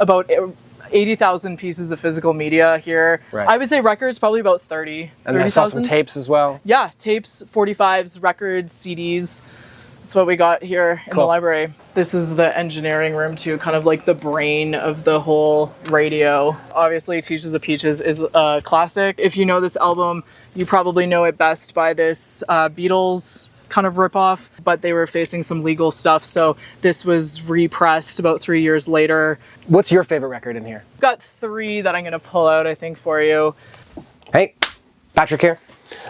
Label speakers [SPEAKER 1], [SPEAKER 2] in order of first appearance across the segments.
[SPEAKER 1] about 80,000 pieces of physical media here.
[SPEAKER 2] Right.
[SPEAKER 1] I would say records, probably about 30.
[SPEAKER 2] And I saw some tapes as well.
[SPEAKER 1] Yeah, tapes, 45s, records, CDs. That's what we got here in the library. This is the engineering room too, kind of like the brain of the whole radio. Obviously, Teaches of Peaches is a classic. If you know this album, you probably know it best by this Beatles kind of ripoff, but they were facing some legal stuff, so this was repressed about 3 years later.
[SPEAKER 2] What's your favorite record in here?
[SPEAKER 1] I've got 3 that I'm going to pull out, I think, for you.
[SPEAKER 2] Hey, Patrick here.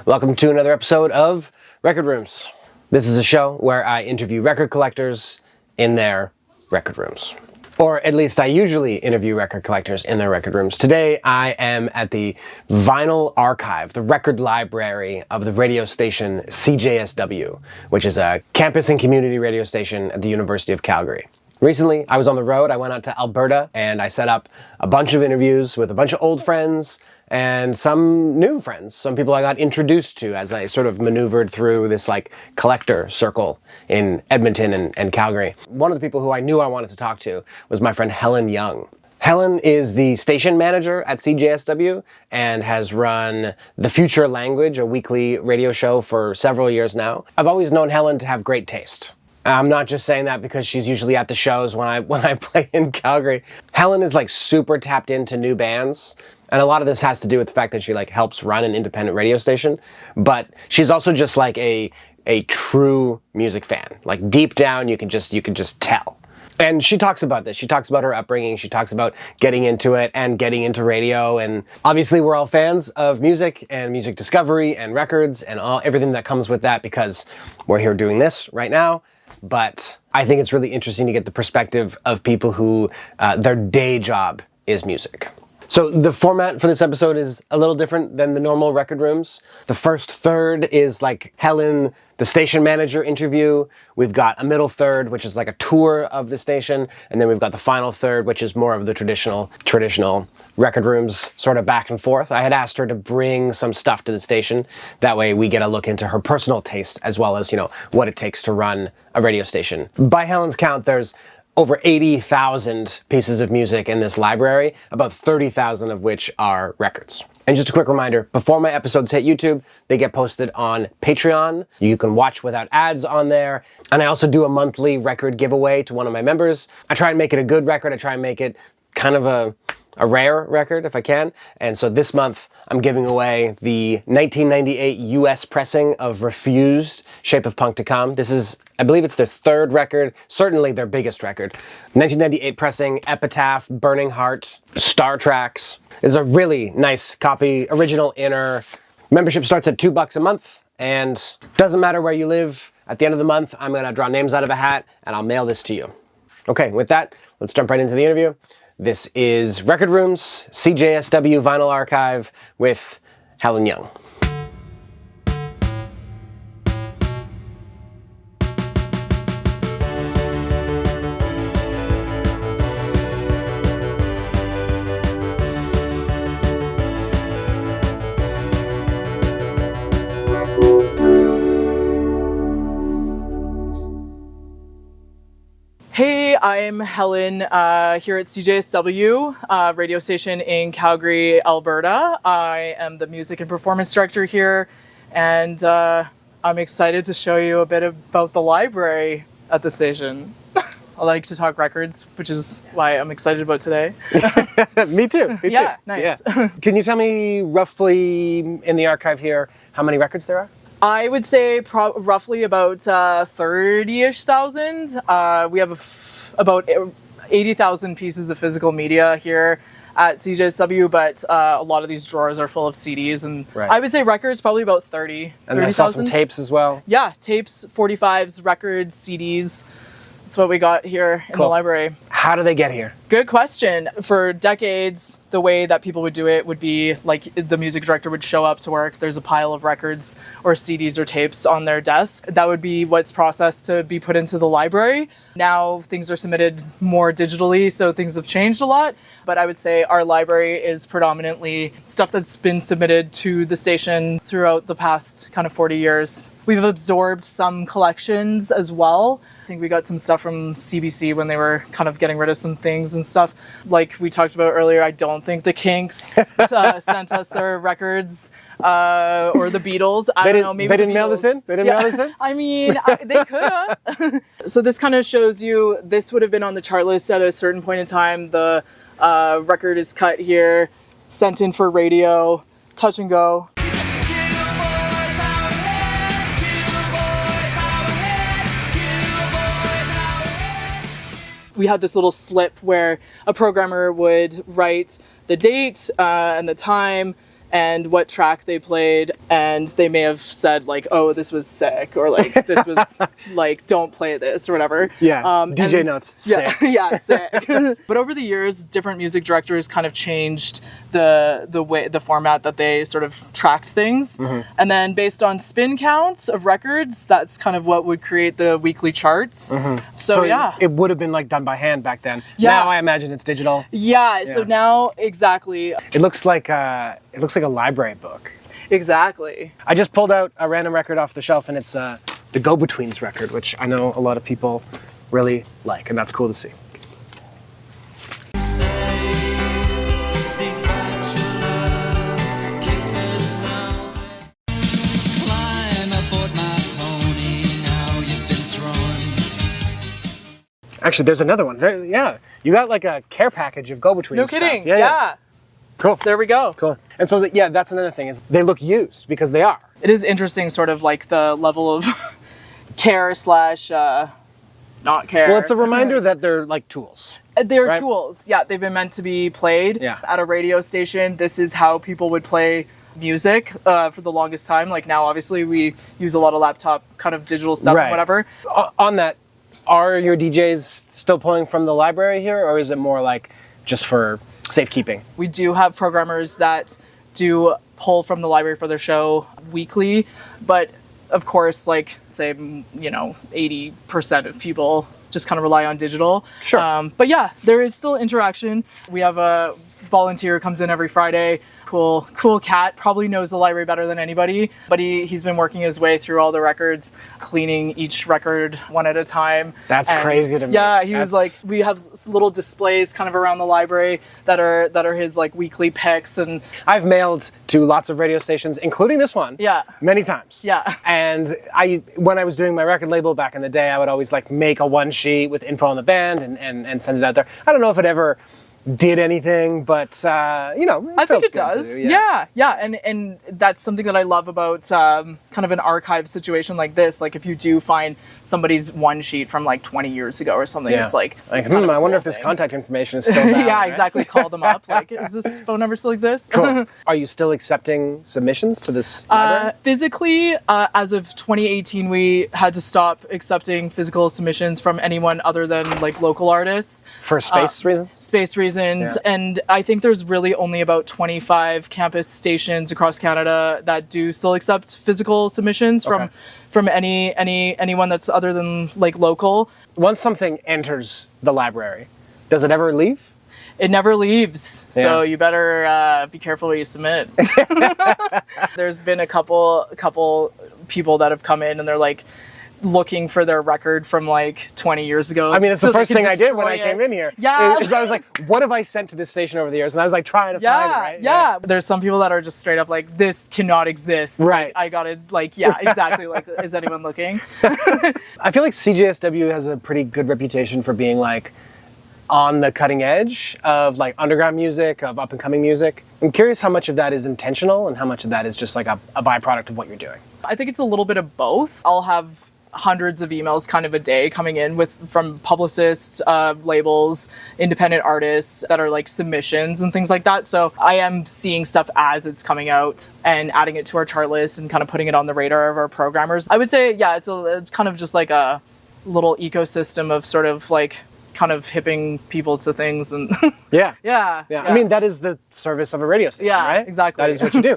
[SPEAKER 2] Welcome to another episode of Record Rooms. This is a show where I interview record collectors in their record rooms. Or at least I usually interview record collectors in their record rooms. Today I am at the Vinyl Archive, the record library of the radio station CJSW, which is a campus and community radio station at the University of Calgary. Recently, I was on the road. I went out to Alberta and I set up a bunch of interviews with a bunch of old friends and some new friends, some people I got introduced to as I sort of maneuvered through this like collector circle in Edmonton and Calgary. One of the people who I knew I wanted to talk to was my friend Helen Young. Helen is the station manager at CJSW and has run The Future Language, a weekly radio show, for several years now. I've always known Helen to have great taste. I'm not just saying that because she's usually at the shows when I play in Calgary. Helen is like super tapped into new bands. And a lot of this has to do with the fact that she like helps run an independent radio station, but she's also just like a true music fan. Like deep down, you can just tell. And she talks about this. She talks about her upbringing. She talks about getting into it and getting into radio. And obviously, we're all fans of music and music discovery and records and everything that comes with that because we're here doing this right now. But I think it's really interesting to get the perspective of people who their day job is music. So the format for this episode is a little different than the normal record rooms. The first third is like Helen, the station manager interview. We've got a middle third, which is like a tour of the station. And then we've got the final third, which is more of the traditional record rooms, sort of back and forth. I had asked her to bring some stuff to the station. That way we get a look into her personal taste as well as, what it takes to run a radio station. By Helen's count, there's over 80,000 pieces of music in this library, about 30,000 of which are records. And just a quick reminder, before my episodes hit YouTube, they get posted on Patreon. You can watch without ads on there. And I also do a monthly record giveaway to one of my members. I try and make it a good record. I try and make it kind of a rare record if I can. And so this month I'm giving away the 1998 US pressing of Refused, Shape of Punk to Come. This is, I believe it's their third record, certainly their biggest record. 1998 pressing, Epitaph, Burning Heart, Star Tracks. Is a really nice copy, original inner. Membership starts at $2 a month and doesn't matter where you live. At the end of the month, I'm gonna draw names out of a hat and I'll mail this to you. Okay, with that, let's jump right into the interview. This is Record Rooms, CJSW Vinyl Archive with Helen Young.
[SPEAKER 1] Hey, I'm Helen here at CJSW, radio station in Calgary, Alberta. I am the music and performance director here, and I'm excited to show you a bit about the library at the station. I like to talk records, which is why I'm excited about today.
[SPEAKER 2] Me too.
[SPEAKER 1] Yeah, nice.
[SPEAKER 2] Yeah. Can you tell me roughly in the archive here how many records there are?
[SPEAKER 1] I would say roughly about 30-ish thousand. We have about 80,000 pieces of physical media here at CJSW, but a lot of these drawers are full of CDs, and
[SPEAKER 2] right.
[SPEAKER 1] I would say records probably about 30,000.
[SPEAKER 2] And I saw some tapes as well.
[SPEAKER 1] Yeah, tapes, 45s, records, CDs. That's what we got here in the library.
[SPEAKER 2] How do they get here?
[SPEAKER 1] Good question. For decades, the way that people would do it would be like the music director would show up to work. There's a pile of records or CDs or tapes on their desk. That would be what's processed to be put into the library. Now things are submitted more digitally, so things have changed a lot. But I would say our library is predominantly stuff that's been submitted to the station throughout the past kind of 40 years. We've absorbed some collections as well. think we got some stuff from CBC when they were kind of getting rid of some things and stuff. Like we talked about earlier, I don't think the Kinks sent us their records or the Beatles. I don't know. Maybe
[SPEAKER 2] they didn't mail this in? They didn't mail this in?
[SPEAKER 1] I mean, they could have. So this kind of shows you, this would have been on the chart list at a certain point in time. The record is cut here, sent in for radio, touch and go. We had this little slip where a programmer would write the date and the time and what track they played, and they may have said like, oh, this was sick, or like this was like, don't play this, or whatever.
[SPEAKER 2] Yeah, DJ notes, sick.
[SPEAKER 1] Yeah, sick. But over the years, different music directors kind of changed the format that they sort of tracked things. Mm-hmm. And then based on spin counts of records, that's kind of what would create the weekly charts. Mm-hmm. So yeah.
[SPEAKER 2] It would have been like done by hand back then.
[SPEAKER 1] Yeah.
[SPEAKER 2] Now I imagine it's digital.
[SPEAKER 1] Yeah, so now, exactly.
[SPEAKER 2] It looks like a library book.
[SPEAKER 1] Exactly.
[SPEAKER 2] I just pulled out a random record off the shelf, and it's the Go-Betweens record, which I know a lot of people really like, and that's cool to see. Actually, there's another one. Yeah, you got like a care package of Go-Betweens.
[SPEAKER 1] No kidding.
[SPEAKER 2] Stuff. Yeah. Cool.
[SPEAKER 1] There we go.
[SPEAKER 2] Cool. And so, that's another thing, is they look used, because they are.
[SPEAKER 1] It is interesting, sort of like the level of care / not care.
[SPEAKER 2] Well, it's a reminder that they're like tools.
[SPEAKER 1] They're
[SPEAKER 2] right?
[SPEAKER 1] tools. Yeah, they've been meant to be played at a radio station. This is how people would play music for the longest time. Like now, obviously, we use a lot of laptop kind of digital stuff and whatever.
[SPEAKER 2] On that, are your DJs still pulling from the library here, or is it more like just for safekeeping?
[SPEAKER 1] We do have programmers that do pull from the library for their show weekly, but of course, like say, 80% of people just kind of rely on digital.
[SPEAKER 2] Sure.
[SPEAKER 1] But yeah, there is still interaction. We have a volunteer who comes in every Friday. Cool cat, probably knows the library better than anybody, but he's been working his way through all the records, cleaning each record one at a time.
[SPEAKER 2] That's crazy to me.
[SPEAKER 1] Yeah, was like, we have little displays kind of around the library that are his like weekly picks. And
[SPEAKER 2] I've mailed to lots of radio stations, including this one.
[SPEAKER 1] Yeah.
[SPEAKER 2] Many times.
[SPEAKER 1] Yeah.
[SPEAKER 2] And when I was doing my record label back in the day, I would always like make a one sheet with info on the band and send it out there. I don't know if it ever did anything, but I
[SPEAKER 1] think it does. Yeah. And that's something that I love about kind of an archive situation like this. Like if you do find somebody's one sheet from like 20 years ago or something, it's like
[SPEAKER 2] I wonder if this contact information is still valid.
[SPEAKER 1] Yeah, exactly. Call them up. Like, does this phone number still exist?
[SPEAKER 2] Cool. Are you still accepting submissions to this library?
[SPEAKER 1] Physically, as of 2018, we had to stop accepting physical submissions from anyone other than like local artists.
[SPEAKER 2] For space reasons?
[SPEAKER 1] Space reasons. Yeah. And I think there's really only about 25 campus stations across Canada that do still accept physical submissions from anyone that's other than like local.
[SPEAKER 2] Once something enters the library, does it ever leave?
[SPEAKER 1] It never leaves, so you better be careful what you submit. There's been a couple people that have come in and they're like looking for their record from like 20 years ago.
[SPEAKER 2] I mean, it's the first thing I did when I came in here.
[SPEAKER 1] Yeah.
[SPEAKER 2] I was like, what have I sent to this station over the years? And I was like trying to find it, right?
[SPEAKER 1] Yeah. There's some people that are just straight up like, this cannot exist.
[SPEAKER 2] Right.
[SPEAKER 1] Like, I gotta, like, yeah, exactly. Like, is anyone looking?
[SPEAKER 2] I feel like CJSW has a pretty good reputation for being like on the cutting edge of like underground music, of up and coming music. I'm curious how much of that is intentional and how much of that is just like a byproduct of what you're doing.
[SPEAKER 1] I think it's a little bit of both. I'll have hundreds of emails kind of a day coming in from publicists, labels, independent artists that are like submissions and things like that. So I am seeing stuff as it's coming out and adding it to our chart list and kind of putting it on the radar of our programmers. I would say, yeah, it's kind of just like a little ecosystem of sort of like kind of hipping people to things and yeah. I mean, that is the service of a radio station, right? Exactly.
[SPEAKER 2] That is what you do.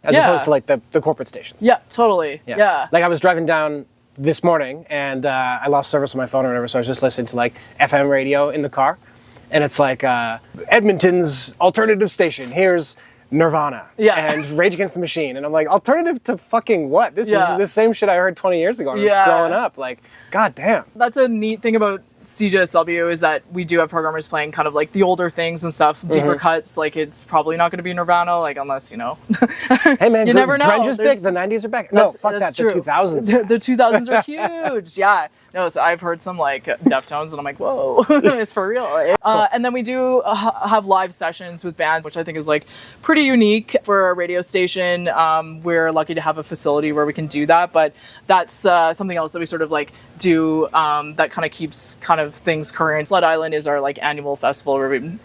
[SPEAKER 2] As opposed to like the corporate stations.
[SPEAKER 1] Yeah, totally. Yeah.
[SPEAKER 2] Like I was driving down this morning and I lost service on my phone or whatever, so I was just listening to like FM radio in the car, and it's like Edmonton's alternative station. Here's Nirvana and Rage Against the Machine, and I'm like, alternative to fucking what? This is the same shit I heard 20 years ago when I was growing up. Like, god damn.
[SPEAKER 1] That's a neat thing about CJSW is that we do have programmers playing kind of like the older things and stuff, deeper cuts. Like, it's probably not going to be Nirvana, like, unless, you know.
[SPEAKER 2] Hey man,
[SPEAKER 1] you never know.
[SPEAKER 2] Grunge is big, the 90s are back. No, fuck that,
[SPEAKER 1] true.
[SPEAKER 2] the 2000s.
[SPEAKER 1] The 2000s are huge, yeah. No, so I've heard some like Deftones and I'm like, whoa, it's for real. And then we do have live sessions with bands, which I think is like pretty unique for a radio station. We're lucky to have a facility where we can do that, but that's something else that we sort of like do that kind of keeps kind of things current. Sled Island is our like annual festival where we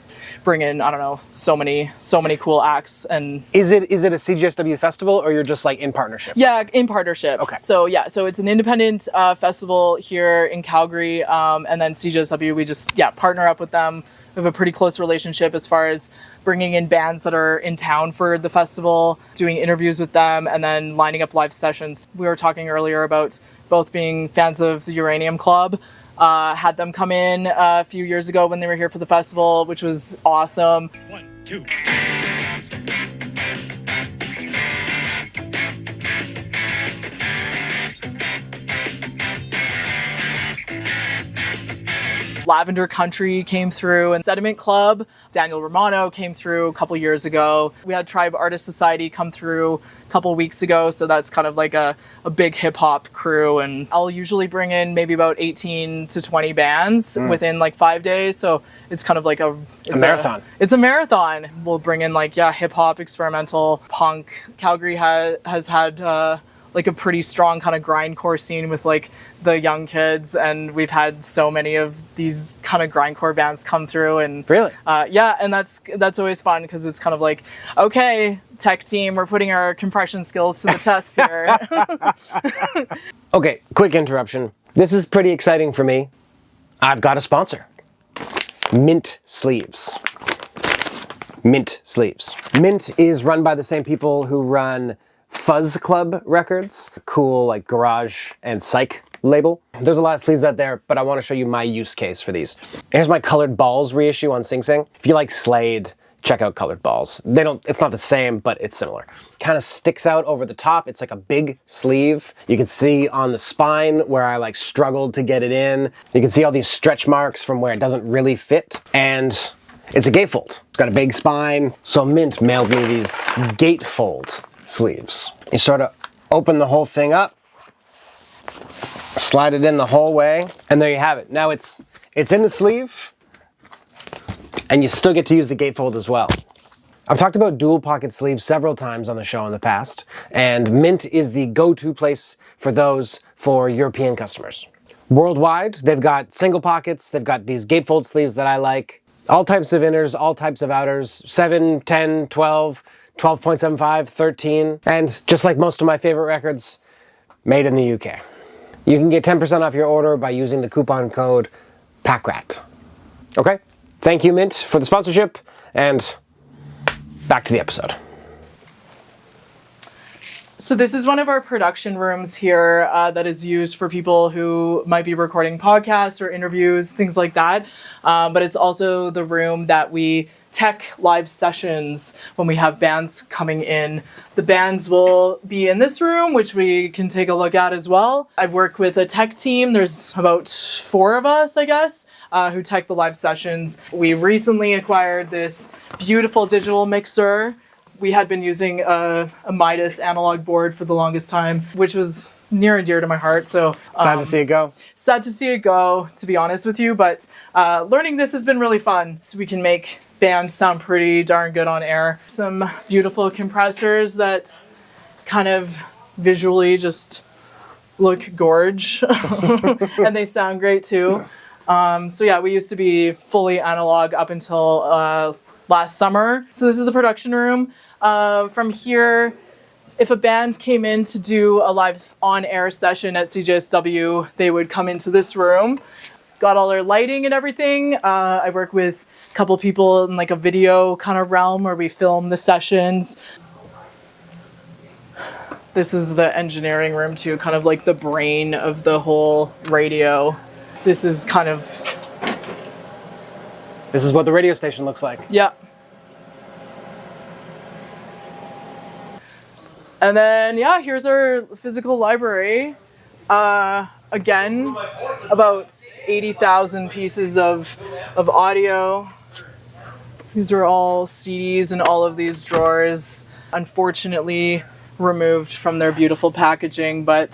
[SPEAKER 1] bring in, I don't know, so many cool acts. And
[SPEAKER 2] is it a CJSW festival, or you're just like in partnership?
[SPEAKER 1] Yeah, in partnership.
[SPEAKER 2] Okay.
[SPEAKER 1] So it's an independent festival here in Calgary, and then CJSW, we just partner up with them. We have a pretty close relationship as far as bringing in bands that are in town for the festival, doing interviews with them, and then lining up live sessions. We were talking earlier about both being fans of the Uranium Club. Had them come in a few years ago when they were here for the festival, which was awesome.
[SPEAKER 3] 1, 2.
[SPEAKER 1] Lavender Country came through, and Sediment Club, Daniel Romano came through a couple years ago. We had Tribe Artist Society come through a couple weeks ago, so that's kind of like a big hip-hop crew, and I'll usually bring in maybe about 18 to 20 bands within like 5 days, so it's kind of like a
[SPEAKER 2] marathon.
[SPEAKER 1] It's a marathon. We'll bring in like, hip-hop, experimental, punk. Calgary has had like a pretty strong kind of grindcore scene with like the young kids, and we've had so many of these kind of grindcore bands come through, and
[SPEAKER 2] really
[SPEAKER 1] and that's always fun because it's kind of like, okay, tech team, we're putting our compression skills to the test here.
[SPEAKER 2] Okay, quick interruption. This is pretty exciting for me. I've got a sponsor. Mint Sleeves. Mint Sleeves. Mint is run by the same people who run Fuzz Club Records, cool like garage and psych label. There's a lot of sleeves out there, but I want to show you my use case for these. Here's my Colored Balls reissue on Sing Sing. If you like Slade, check out Colored Balls. It's not the same, but it's similar. Kind of sticks out over the top. It's like a big sleeve. You can see on the spine where I like struggled to get it in. You can see all these stretch marks from where it doesn't really fit. And it's a gatefold. It's got a big spine. So Mint mailed me these gatefold sleeves. You sort of open the whole thing up, slide it in the whole way, and there you have it. Now it's in the sleeve, and you still get to use the gatefold as well. I've talked about dual pocket sleeves several times on the show in the past, and Mint is the go-to place for those for European customers. Worldwide, they've got single pockets, they've got these gatefold sleeves that I like, all types of inners, all types of outers, 7, 10, 12, 12.75, 13, and just like most of my favorite records, made in the UK. You can get 10% off your order by using the coupon code PACKRAT. Okay? Thank you, Mint, for the sponsorship, and back to the episode.
[SPEAKER 1] So this is one of our production rooms here that is used for people who might be recording podcasts or interviews, things like that. But it's also the room that we tech live sessions when we have bands coming in. The bands will be in this room, which we can take a look at as well. I've worked with a tech team. There's about 4 of us, I guess, who tech the live sessions. We recently acquired this beautiful digital mixer. We had been using a Midas analog board for the longest time, which was near and dear to my heart. So
[SPEAKER 2] sad to see it go.
[SPEAKER 1] Sad to see it go, to be honest with you. But learning this has been really fun. So we can make bands sound pretty darn good on air. Some beautiful compressors that kind of visually just look gorge. And they sound great too. So yeah, we used to be fully analog up until last summer. So this is the production room. From here, if a band came in to do a live on-air session at CJSW, they would come into this room. Got all their lighting and everything. I work with a couple people in like a video kind of realm where we film the sessions. This is the engineering room too, kind of like the brain of the whole radio. This is
[SPEAKER 2] This is what the radio station looks like.
[SPEAKER 1] Yeah. And then, yeah, here's our physical library. Again, about 80,000 pieces of audio. These are all CDs in all of these drawers. Unfortunately, removed from their beautiful packaging, but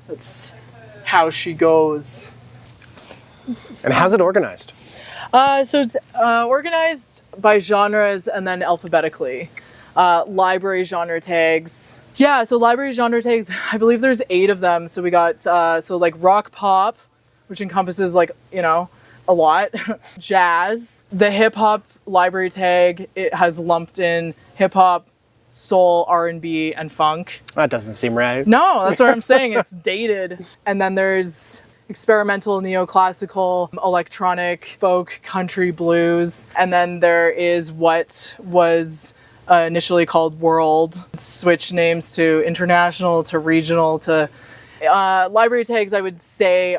[SPEAKER 1] that's how she goes.
[SPEAKER 2] And how's it organized?
[SPEAKER 1] So it's organized by genres and then alphabetically. Library genre tags. Yeah, so library genre tags, I believe there's 8 of them. So we got, like rock pop, which encompasses like, a lot. Jazz. The hip hop library tag, it has lumped in hip hop, soul, R&B, and funk.
[SPEAKER 2] That doesn't seem right.
[SPEAKER 1] No, that's what I'm saying. It's dated. And then there's experimental, neoclassical, electronic, folk, country, blues. And then there is what was initially called world. Switch names to international, to regional, to... library tags, I would say,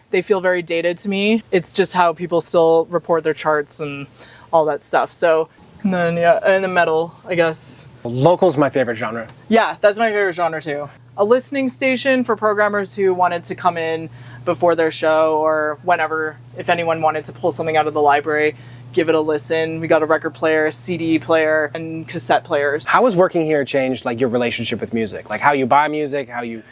[SPEAKER 1] they feel very dated to me. It's just how people still report their charts and all that stuff. So, and then, yeah, and the metal, I guess.
[SPEAKER 2] Local's my favorite genre.
[SPEAKER 1] Yeah, that's my favorite genre too. A listening station for programmers who wanted to come in before their show or whenever, if anyone wanted to pull something out of the library, give it a listen. We got a record player, CD player, and cassette players.
[SPEAKER 2] How has working here changed like your relationship with music? Like how you buy music, how you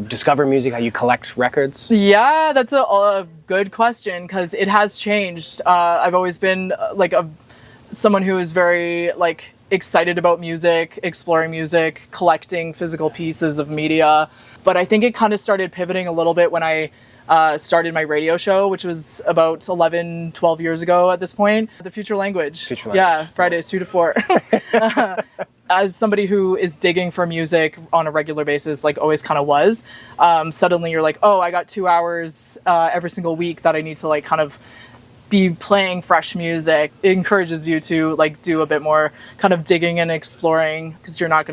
[SPEAKER 2] discover music, how you collect records?
[SPEAKER 1] Yeah, that's a good question because it has changed. I've always been someone who is very excited about music, exploring music, collecting physical pieces of media. But I think it kind of started pivoting a little bit when I started my radio show, which was about 11, 12 years ago at this point. The Future Language. Yeah, Fridays 2 to 4. As somebody who is digging for music on a regular basis, always kind of was, suddenly you're like, oh, I got 2 hours every single week that I need to kind of be playing fresh music. It encourages you to do a bit more kind of digging and exploring because you're not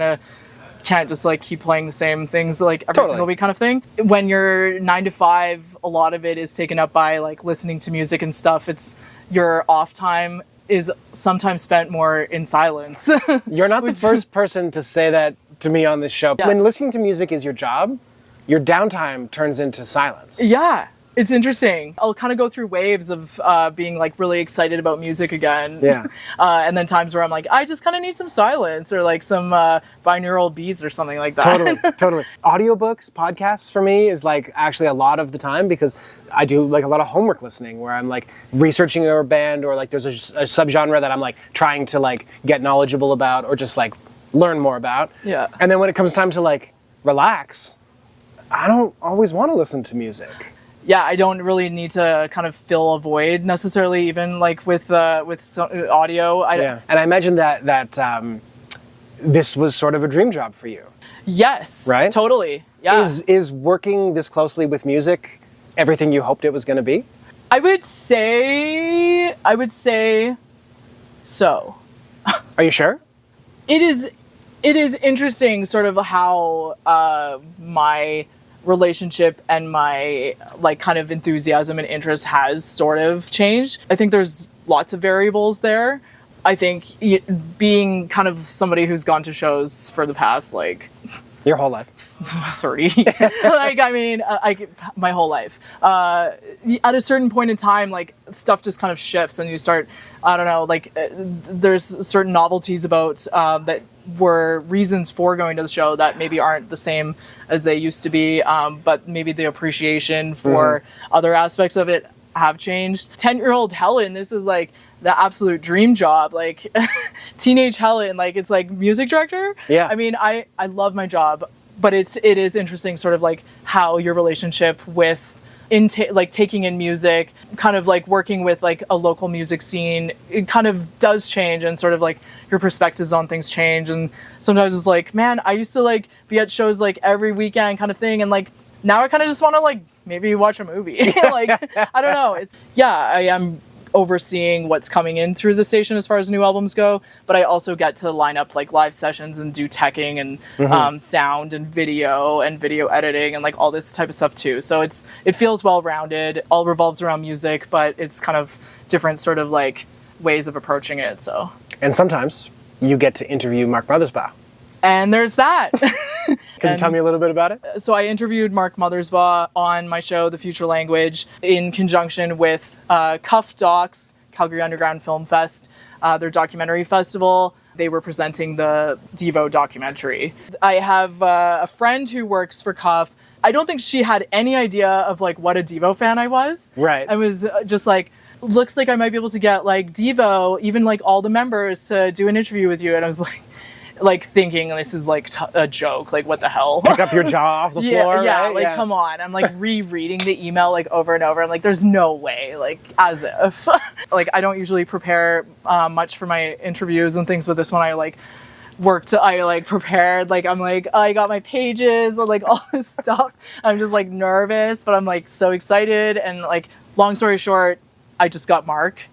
[SPEAKER 1] can't just keep playing the same things every single week kind of thing. When you're 9 to 5, a lot of it is taken up by listening to music and stuff. It's your off time is sometimes spent more in silence.
[SPEAKER 2] You're not the first person to say that to me on this show. Yeah. When listening to music is your job, your downtime turns into silence.
[SPEAKER 1] Yeah. It's interesting. I'll kind of go through waves of being really excited about music again.
[SPEAKER 2] Yeah.
[SPEAKER 1] And then times where I'm I just kind of need some silence or some binaural beats or something like that.
[SPEAKER 2] Totally. Audiobooks, podcasts for me is actually a lot of the time because I do a lot of homework listening where I'm researching a band or there's a subgenre that I'm trying to get knowledgeable about or just learn more about.
[SPEAKER 1] Yeah.
[SPEAKER 2] And then when it comes time to relax, I don't always want to listen to music.
[SPEAKER 1] Yeah, I don't really need to kind of fill a void necessarily, even with audio.
[SPEAKER 2] Yeah, and I imagine that this was sort of a dream job for you.
[SPEAKER 1] Yes,
[SPEAKER 2] right?
[SPEAKER 1] Totally. Yeah.
[SPEAKER 2] Is working this closely with music everything you hoped it was going to be?
[SPEAKER 1] I would say so.
[SPEAKER 2] Are you sure?
[SPEAKER 1] It is interesting, sort of how my relationship and my kind of enthusiasm and interest has sort of changed. I think there's lots of variables there. I think being kind of somebody who's gone to shows for the past
[SPEAKER 2] your whole life
[SPEAKER 1] 30 my whole life, at a certain point in time stuff just kind of shifts and you start, I don't know, there's certain novelties about that were reasons for going to the show that maybe aren't the same as they used to be, but maybe the appreciation for other aspects of it have changed. 10-year-old Helen, this is the absolute dream job, teenage Helen, it's music director.
[SPEAKER 2] Yeah.
[SPEAKER 1] I mean, I love my job, but it is interesting sort of how your relationship with taking in music, kind of working with a local music scene, it kind of does change and sort of your perspectives on things change. And sometimes it's man, I used to be at shows every weekend kind of thing, and now I kind of just want to maybe watch a movie. I don't know. I am overseeing what's coming in through the station as far as new albums go, but I also get to line up live sessions and do teching and sound and video editing and all this type of stuff too. So it feels well-rounded. All revolves around music, but it's kind of different sort of ways of approaching it. So.
[SPEAKER 2] And sometimes you get to interview Mark Mothersbaugh.
[SPEAKER 1] And there's that.
[SPEAKER 2] Can you tell me a little bit about it?
[SPEAKER 1] So I interviewed Mark Mothersbaugh on my show, The Future Language, in conjunction with Cuff Docs, Calgary Underground Film Fest, their documentary festival. They were presenting the Devo documentary. I have a friend who works for Cuff. I don't think she had any idea of like what a Devo fan I was.
[SPEAKER 2] Right.
[SPEAKER 1] I was just like, looks like I might be able to get like Devo, even like all the members to do an interview with you. And I was like thinking this is like a joke, like what the hell?
[SPEAKER 2] Pick up your jaw off the floor,
[SPEAKER 1] yeah,
[SPEAKER 2] right?
[SPEAKER 1] like come on. I'm like rereading the email like over and over. I'm like, there's no way, like as if. Like I don't usually prepare much for my interviews and things, but this one I like prepared, like I'm like, I got my pages, like all this stuff. I'm just like nervous, but I'm like so excited. And like long story short, I just got Mark.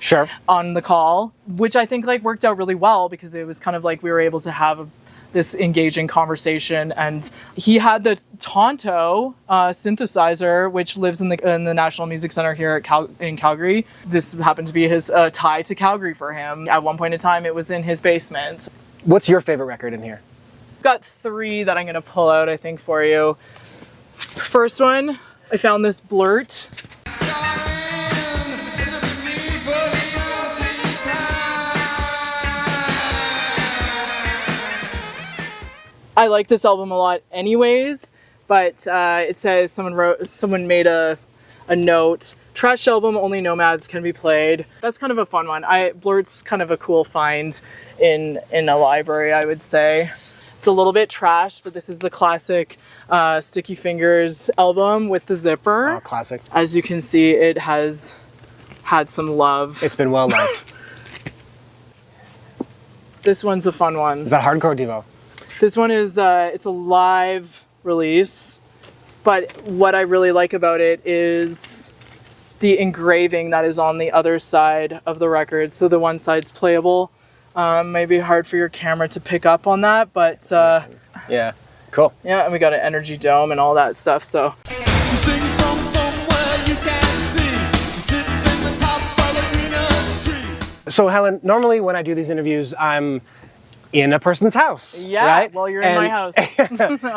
[SPEAKER 2] Sure.
[SPEAKER 1] On the call, which I think like worked out really well because it was kind of like we were able to have this engaging conversation. And he had the Tonto synthesizer, which lives in the National Music Center here at in Calgary. This happened to be his tie to Calgary for him. At one point in time, it was in his basement.
[SPEAKER 2] What's your favorite record in here?
[SPEAKER 1] Got 3 that I'm going to pull out, I think, for you. First one, I found this Blurt. I like this album a lot anyways, but it says someone made a note, trash album, only Nomads can be played. That's kind of a fun one. Blurt's kind of a cool find in a library, I would say. It's a little bit trash, but this is the classic Sticky Fingers album with the zipper.
[SPEAKER 2] Oh, classic.
[SPEAKER 1] As you can see, it has had some love.
[SPEAKER 2] It's been well loved.
[SPEAKER 1] This one's a fun one.
[SPEAKER 2] Is that hardcore Devo?
[SPEAKER 1] This one is, it's a live release, but what I really like about it is the engraving that is on the other side of the record. So the one side's playable. Might be hard for your camera to pick up on that, but
[SPEAKER 2] yeah, cool.
[SPEAKER 1] Yeah, and we got an energy dome and all that stuff, so.
[SPEAKER 2] So Helen, normally when I do these interviews, I'm in a person's house,
[SPEAKER 1] yeah,
[SPEAKER 2] right?
[SPEAKER 1] Well, you're in my house.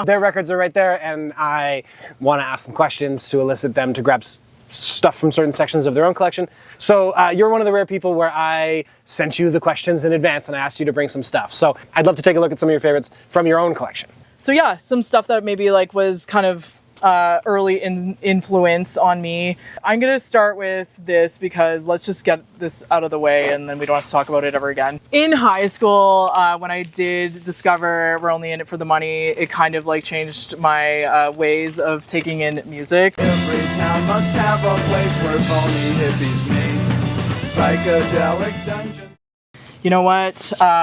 [SPEAKER 2] Their records are right there, and I want to ask them questions to elicit them to grab stuff from certain sections of their own collection. So you're one of the rare people where I sent you the questions in advance and I asked you to bring some stuff. So I'd love to take a look at some of your favorites from your own collection.
[SPEAKER 1] So yeah, some stuff that maybe like was kind of early influence on me. I'm going to start with this because let's just get this out of the way and then we don't have to talk about it ever again. In high school, when I did discover We're Only In It For The Money, it kind of like changed my ways of taking in music.
[SPEAKER 3] Every town must have a place where phony hippies meet. Psychedelic dungeons.
[SPEAKER 1] You know what?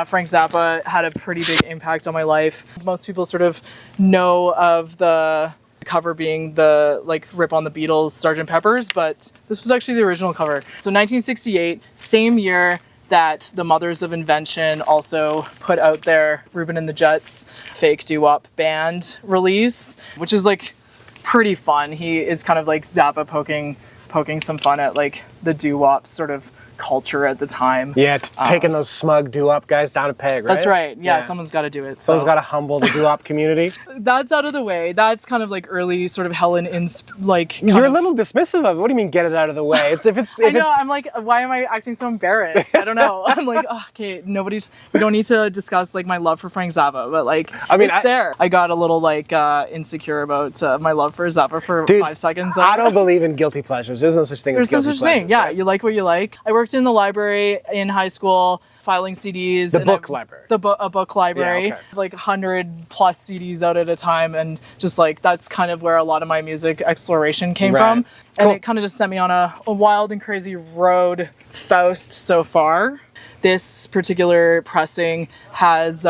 [SPEAKER 1] Frank Zappa had a pretty big impact on my life. Most people sort of know of the cover being the like rip on the Beatles Sgt. Pepper's, but this was actually the original cover. So 1968, same year that the Mothers of Invention also put out their Reuben and the Jets fake doo-wop band release, which is like pretty fun. It's kind of like Zappa poking some fun at like the doo-wop sort of culture at the time.
[SPEAKER 2] Yeah, taking those smug doo-wop guys down a peg, right?
[SPEAKER 1] That's right. Yeah, someone's got to do it.
[SPEAKER 2] Someone's got to humble the doo-wop community.
[SPEAKER 1] That's out of the way. That's kind of like early sort of Helen
[SPEAKER 2] You're a little dismissive of it. What do you mean get it out of the way?
[SPEAKER 1] I know, I'm like, why am I acting so embarrassed? I don't know. I'm like, oh, okay, we don't need to discuss like my love for Frank Zappa, but like, I mean, it's there. I got a little like insecure about my love for Zappa for 5 seconds.
[SPEAKER 2] I don't believe in guilty pleasures. There's no such thing as guilty pleasures. There's no such thing.
[SPEAKER 1] Yeah,
[SPEAKER 2] right?
[SPEAKER 1] You like what you like. I worked in the library in high school, filing CDs.
[SPEAKER 2] A book library.
[SPEAKER 1] A book library.
[SPEAKER 2] Yeah, okay.
[SPEAKER 1] Like 100 plus CDs out at a time, and just like that's kind of where a lot of my music exploration came from. And it kind of just sent me on a wild and crazy road, Faust, so far. This particular pressing has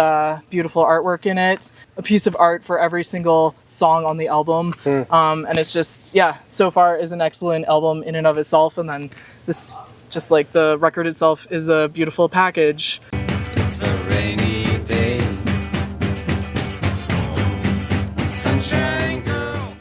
[SPEAKER 1] beautiful artwork in it, a piece of art for every single song on the album. And it's just, so far is an excellent album in and of itself. And then this, just like the record itself, is a beautiful package.
[SPEAKER 3] It's a rainy day. Sunshine girl.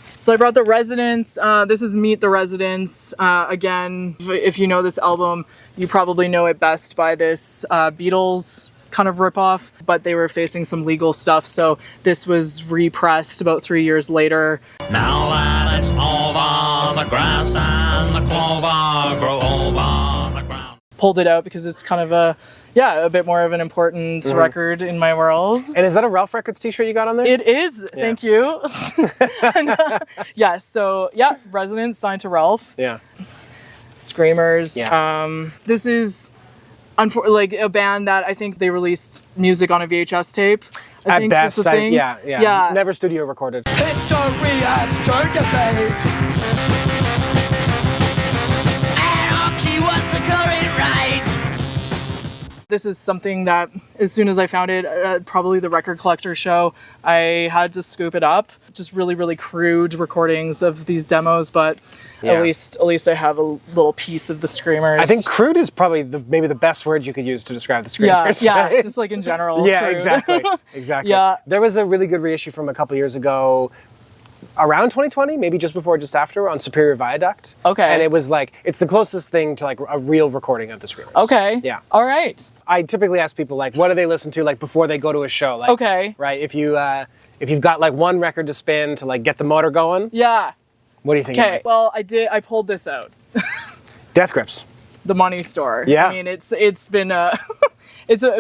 [SPEAKER 1] So I brought The Residents. This is Meet the Residents. Again, if you know this album, you probably know it best by this Beatles kind of ripoff, but they were facing some legal stuff, so this was repressed about 3 years later.
[SPEAKER 4] Now that it's over, the grass and the clover grow over the ground.
[SPEAKER 1] Pulled it out because it's kind of a bit more of an important record in my world.
[SPEAKER 2] And is that a Ralph Records t-shirt you got on there?
[SPEAKER 1] It is. Yeah. Thank you. And, yes. So yeah, Residents signed to Ralph.
[SPEAKER 2] Yeah.
[SPEAKER 1] Screamers.
[SPEAKER 2] Yeah.
[SPEAKER 1] This is like a band that I think they released music on a VHS tape.
[SPEAKER 2] At best,
[SPEAKER 1] yeah.
[SPEAKER 2] Never studio recorded.
[SPEAKER 3] History has turned the page.
[SPEAKER 4] Anarchy was the current right.
[SPEAKER 1] This is something that, as soon as I found it, probably the Record Collector show, I had to scoop it up. Just really, really crude recordings of these demos, but at least I have a little piece of the Screamers.
[SPEAKER 2] I think crude is probably maybe the best word you could use to describe the Screamers.
[SPEAKER 1] Yeah, just like in general.
[SPEAKER 2] Yeah,
[SPEAKER 1] crude.
[SPEAKER 2] exactly.
[SPEAKER 1] Yeah.
[SPEAKER 2] There was a really good reissue from a couple years ago, around 2020, maybe just before, just after, on Superior Viaduct.
[SPEAKER 1] Okay.
[SPEAKER 2] And it was like, it's the closest thing to like a real recording of the Screamers.
[SPEAKER 1] Okay.
[SPEAKER 2] Yeah.
[SPEAKER 1] All right.
[SPEAKER 2] I typically ask people like, what do they listen to like before they go to a show? Like,
[SPEAKER 1] Okay.
[SPEAKER 2] Right. If you've got like one record to spin to like get the motor going,
[SPEAKER 1] Yeah.
[SPEAKER 2] what do you think?
[SPEAKER 1] Okay. Well, I pulled this out.
[SPEAKER 2] Death Grips.
[SPEAKER 1] The Money Store.
[SPEAKER 2] Yeah.
[SPEAKER 1] I mean, it's been a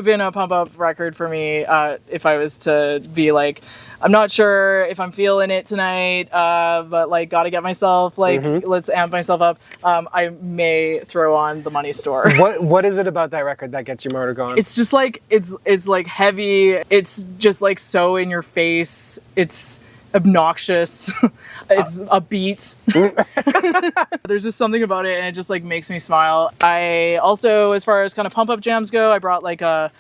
[SPEAKER 1] been a pump up record for me. If I was to be like, I'm not sure if I'm feeling it tonight, but like, gotta get myself like, let's amp myself up. I may throw on The Money Store.
[SPEAKER 2] What is it about that record that gets your motor going?
[SPEAKER 1] It's just like it's like heavy. It's just like so in your face. It's obnoxious. It's a beat. There's just something about it, and it just like makes me smile. I also, as far as kind of pump up jams go, I brought like an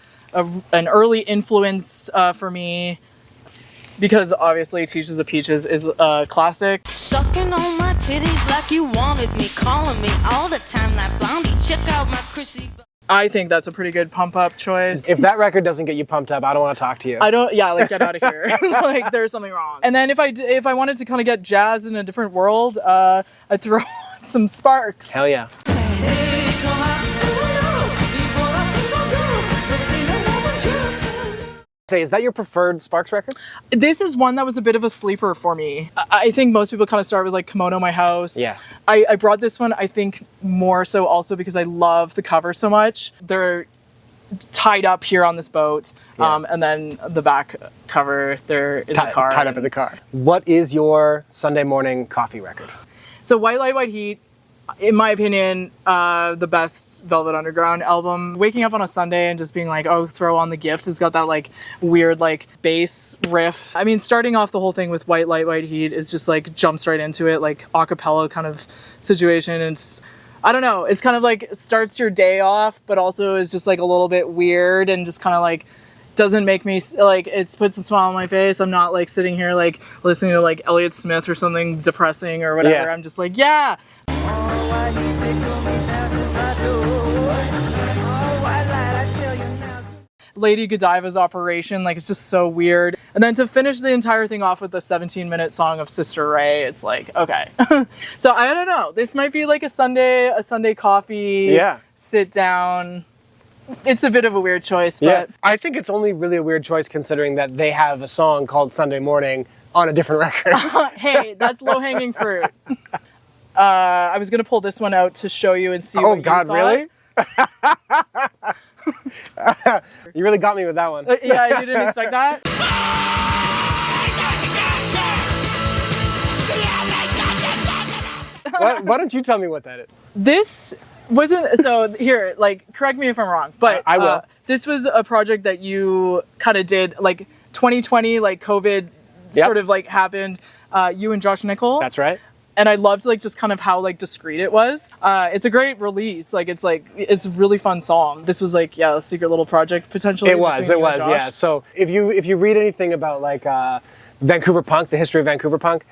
[SPEAKER 1] early influence for me, because obviously Teaches of Peaches is a classic.
[SPEAKER 5] Sucking on my titties like you wanted me, calling me all the time like Blondie. Check out my Chrissy.
[SPEAKER 1] I think that's a pretty good pump up choice.
[SPEAKER 2] If that record doesn't get you pumped up, I don't want to talk to you.
[SPEAKER 1] Like, get out of here. Like, there's something wrong. And then if I wanted to kind of get jazz in a different world, I'd throw on some Sparks.
[SPEAKER 2] Hell yeah. Say, is that your preferred Sparks record?
[SPEAKER 1] This is one that was a bit of a sleeper for me. I think most people kind of start with like Kimono My House.
[SPEAKER 2] Yeah.
[SPEAKER 1] I brought this one, I think, more so also because I love the cover so much. They're tied up here on this boat, and then the back cover, they're in the car.
[SPEAKER 2] Tied up in the car. What is your Sunday morning coffee record?
[SPEAKER 1] So White Light, White Heat, in my opinion, the best Velvet Underground album. Waking up on a Sunday and just being like, oh, throw on The Gift. It's got that like weird like bass riff. I mean, starting off the whole thing with White Light, White Heat is just like jumps right into it, like a cappella kind of situation. And it's, I don't know, it's kind of like starts your day off, but also is just like a little bit weird and just kind of like doesn't make me like, it puts a smile on my face. I'm not like sitting here like listening to like Elliott Smith or something depressing or whatever.
[SPEAKER 2] Yeah.
[SPEAKER 1] I'm just like, yeah. Lady Godiva's Operation, like, it's just so weird. And then to finish the entire thing off with the 17-minute song of Sister Ray, it's like, okay. So I don't know. This might be like a Sunday coffee, sit down. It's a bit of a weird choice, but
[SPEAKER 2] I think it's only really a weird choice considering that they have a song called Sunday Morning on a different record.
[SPEAKER 1] Hey, that's low-hanging fruit. I was going to pull this one out to show you and see what you thought.
[SPEAKER 2] Really? You really got me with that one.
[SPEAKER 1] Yeah, you didn't expect that?
[SPEAKER 2] Why don't you tell me what that is?
[SPEAKER 1] This wasn't, so here, like, correct me if I'm wrong, but
[SPEAKER 2] I will.
[SPEAKER 1] This was a project that you kind of did, like, 2020, like, COVID sort of, like, happened. You and Josh Nickel.
[SPEAKER 2] That's right.
[SPEAKER 1] And I loved like just kind of how like discreet it was. It's a great release. It's a really fun song. This was like, a secret little project potentially.
[SPEAKER 2] It was, yeah. So if you read anything about like Vancouver punk, the history of Vancouver punk,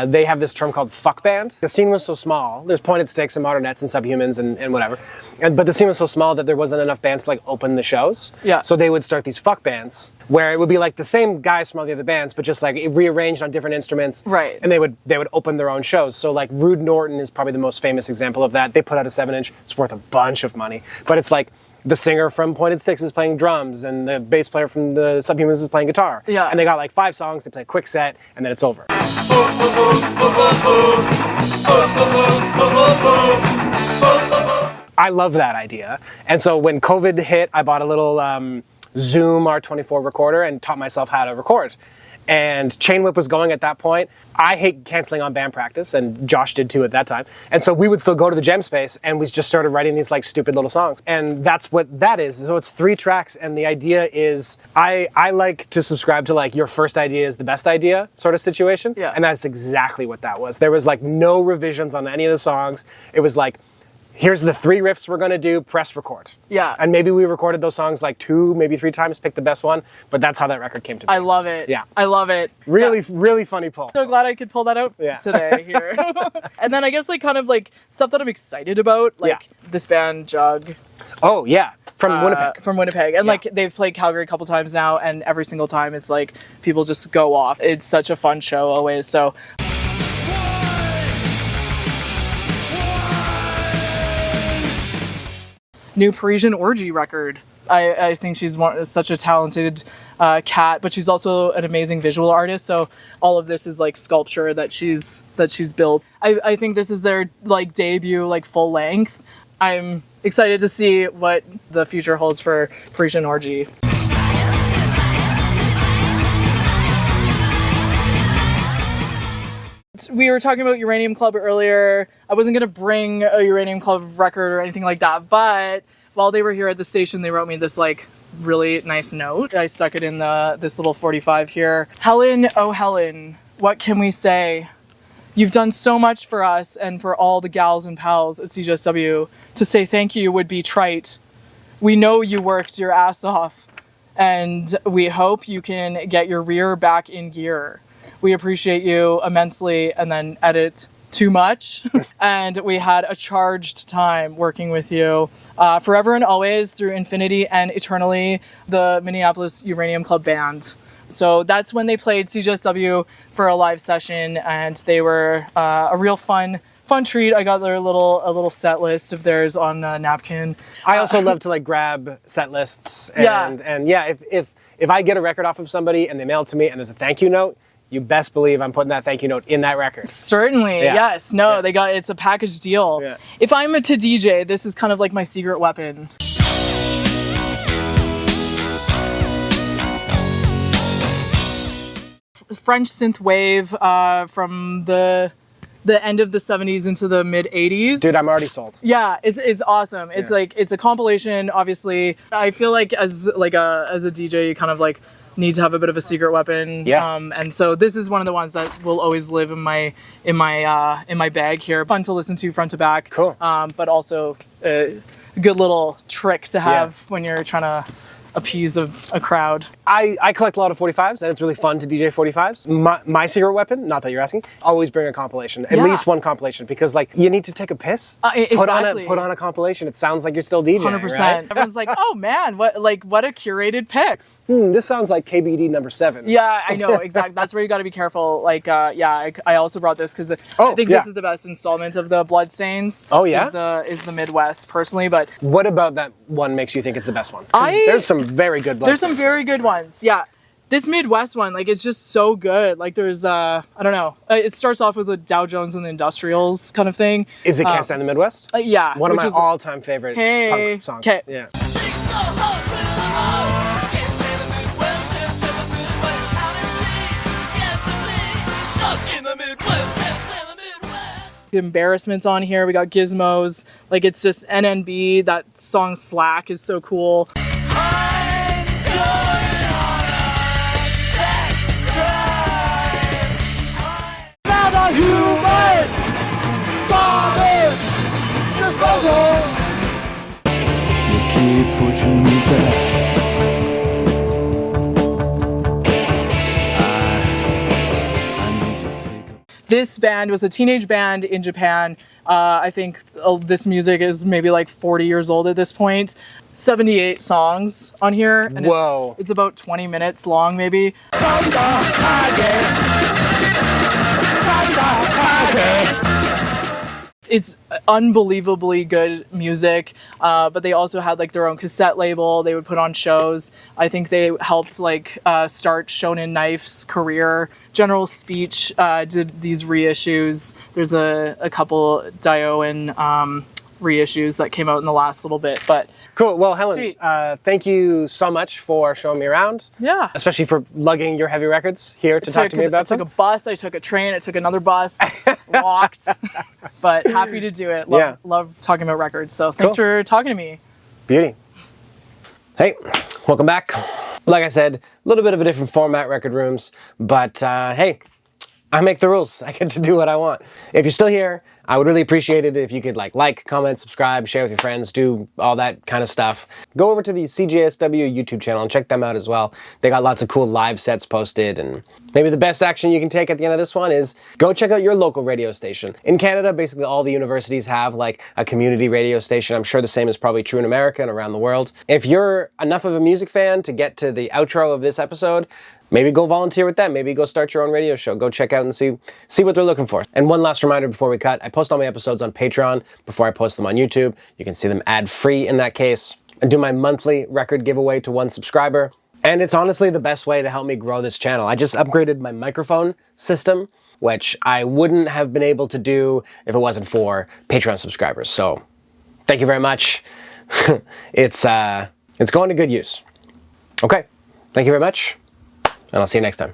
[SPEAKER 2] they have this term called fuck band. The scene was so small. There's Pointed Sticks and Modernettes and Subhumans and whatever. But the scene was so small that there wasn't enough bands to like open the shows.
[SPEAKER 1] Yeah.
[SPEAKER 2] So they would start these fuck bands where it would be like the same guys from all the other bands, but just like rearranged on different instruments.
[SPEAKER 1] Right.
[SPEAKER 2] And they would open their own shows. So like Rude Norton is probably the most famous example of that. They put out a 7-inch. It's worth a bunch of money. But it's like the singer from Pointed Sticks is playing drums, and the bass player from the Subhumans is playing guitar.
[SPEAKER 1] Yeah.
[SPEAKER 2] And they got like 5 songs, they play a quick set, and then it's over. I love that idea. And so when COVID hit, I bought a little Zoom R24 recorder and taught myself how to record. And Chain Whip was going at that point. I hate canceling on band practice, and Josh did too at that time. And so we would still go to the jam space, and we just started writing these like stupid little songs. And that's what that is. So it's 3 tracks, and the idea is I like to subscribe to like your first idea is the best idea sort of situation.
[SPEAKER 1] Yeah.
[SPEAKER 2] And that's exactly what that was. There was like no revisions on any of the songs. It was like, here's the 3 riffs we're going to do, press record.
[SPEAKER 1] Yeah.
[SPEAKER 2] And maybe we recorded those songs like 2, maybe 3 times, picked the best one, but that's how that record came to be.
[SPEAKER 1] I love it.
[SPEAKER 2] Yeah.
[SPEAKER 1] I love it.
[SPEAKER 2] Really,
[SPEAKER 1] Yeah.
[SPEAKER 2] really funny pull.
[SPEAKER 1] So glad I could pull that out today here. And then I guess like kind of like stuff that I'm excited about, like this band Jug.
[SPEAKER 2] Oh, yeah. From Winnipeg.
[SPEAKER 1] From Winnipeg. And like they've played Calgary a couple times now, and every single time it's like people just go off. It's such a fun show always. So new Parisian Orgy record. I think she's such a talented cat, but she's also an amazing visual artist. So all of this is like sculpture that she's built. I think this is their like debut, like full length. I'm excited to see what the future holds for Parisian Orgy. We were talking about Uranium Club earlier. I wasn't going to bring a Uranium Club record or anything like that, but while they were here at the station, they wrote me this like really nice note. I stuck it in this little 45 here. Helen, oh Helen, what can we say? You've done so much for us and for all the gals and pals at CJSW. To say thank you would be trite. We know you worked your ass off, and we hope you can get your rear back in gear. We appreciate you immensely, and then edit too much. And we had a charged time working with you. Forever and always, through infinity and eternally, the Minneapolis Uranium Club Band. So that's when they played CJSW for a live session, and they were a real fun treat. I got a little set list of theirs on a napkin.
[SPEAKER 2] I also love to like grab set lists and if I get a record off of somebody and they mail it to me and there's a thank you note, you best believe I'm putting that thank you note in that record.
[SPEAKER 1] Certainly, yes. No, it's a package deal.
[SPEAKER 2] Yeah.
[SPEAKER 1] If I'm to DJ, this is kind of like my secret weapon. French synth wave from the end of the 70s into the mid 80s.
[SPEAKER 2] Dude, I'm already sold.
[SPEAKER 1] Yeah, it's awesome. It's like it's a compilation. Obviously, I feel like as a DJ, you kind of like need to have a bit of a secret weapon.
[SPEAKER 2] Yeah.
[SPEAKER 1] And so this is one of the ones that will always live in my bag here. Fun to listen to front to back.
[SPEAKER 2] Cool.
[SPEAKER 1] But also a good little trick to have when you're trying to appease a crowd.
[SPEAKER 2] I collect a lot of 45s, and it's really fun to DJ 45s. My secret weapon, not that you're asking, always bring a compilation. At least one compilation, because like you need to take a piss.
[SPEAKER 1] Exactly.
[SPEAKER 2] Put on a compilation. It sounds like you're still DJing.
[SPEAKER 1] 100%.
[SPEAKER 2] Right?
[SPEAKER 1] Everyone's like, oh man, what a curated pick.
[SPEAKER 2] This sounds like KBD number 7.
[SPEAKER 1] Yeah, I know, exactly. That's where you got to be careful. Like, I also brought this because I think this is the best installment of the Bloodstains.
[SPEAKER 2] Oh yeah,
[SPEAKER 1] is the Midwest personally. But
[SPEAKER 2] what about that one makes you think it's the best one? There's some very good.
[SPEAKER 1] There's some very good ones. Yeah, this Midwest one, like, it's just so good. Like, there's I don't know. It starts off with the Dow Jones and the Industrials kind of thing.
[SPEAKER 2] Is it Can't Stand the Midwest?
[SPEAKER 1] Yeah,
[SPEAKER 2] one of my all-time favorite punk songs.
[SPEAKER 1] Okay.
[SPEAKER 2] Yeah.
[SPEAKER 1] The embarrassments on here. We got Gizmos. Like, it's just NNB. That song Slack is so cool.
[SPEAKER 3] You keep pushing me back.
[SPEAKER 1] This band was a teenage band in Japan. I think this music is maybe like 40 years old at this point. 78 songs on here. And
[SPEAKER 2] Whoa.
[SPEAKER 1] It's about 20 minutes long, maybe. It's unbelievably good music, but they also had like their own cassette label. They would put on shows. I think they helped like start Shonen Knife's career. General Speech did these reissues. There's a couple Dio and reissues that came out in the last little bit, but
[SPEAKER 2] Cool. Well, Helen,
[SPEAKER 1] Sweet.
[SPEAKER 2] Thank you so much for showing me around.
[SPEAKER 1] yeah.
[SPEAKER 2] Especially for lugging your heavy records here to talk to me about
[SPEAKER 1] I took
[SPEAKER 2] them.
[SPEAKER 1] a bus, I took a train, I took another bus, walked, but happy to do it. Love talking about records. So thanks
[SPEAKER 2] Cool.
[SPEAKER 1] for talking to me.
[SPEAKER 2] Beauty. Hey, welcome back. Like I said, a little bit of a different format, Record Rooms, but hey, I make the rules. I get to do what I want. If you're still here, I would really appreciate it if you could like, comment, subscribe, share with your friends, do all that kind of stuff. Go over to the CJSW YouTube channel and check them out as well. They got lots of cool live sets posted, and maybe the best action you can take at the end of this one is go check out your local radio station. In Canada, basically all the universities have like a community radio station. I'm sure the same is probably true in America and around the world. If you're enough of a music fan to get to the outro of this episode, maybe go volunteer with them. Maybe go start your own radio show. Go check out and see what they're looking for. And one last reminder before we cut, I post all my episodes on Patreon before I post them on YouTube. You can see them ad-free in that case. I do my monthly record giveaway to one subscriber. And it's honestly the best way to help me grow this channel. I just upgraded my microphone system, which I wouldn't have been able to do if it wasn't for Patreon subscribers. So thank you very much. It's going to good use. Okay, thank you very much. And I'll see you next time.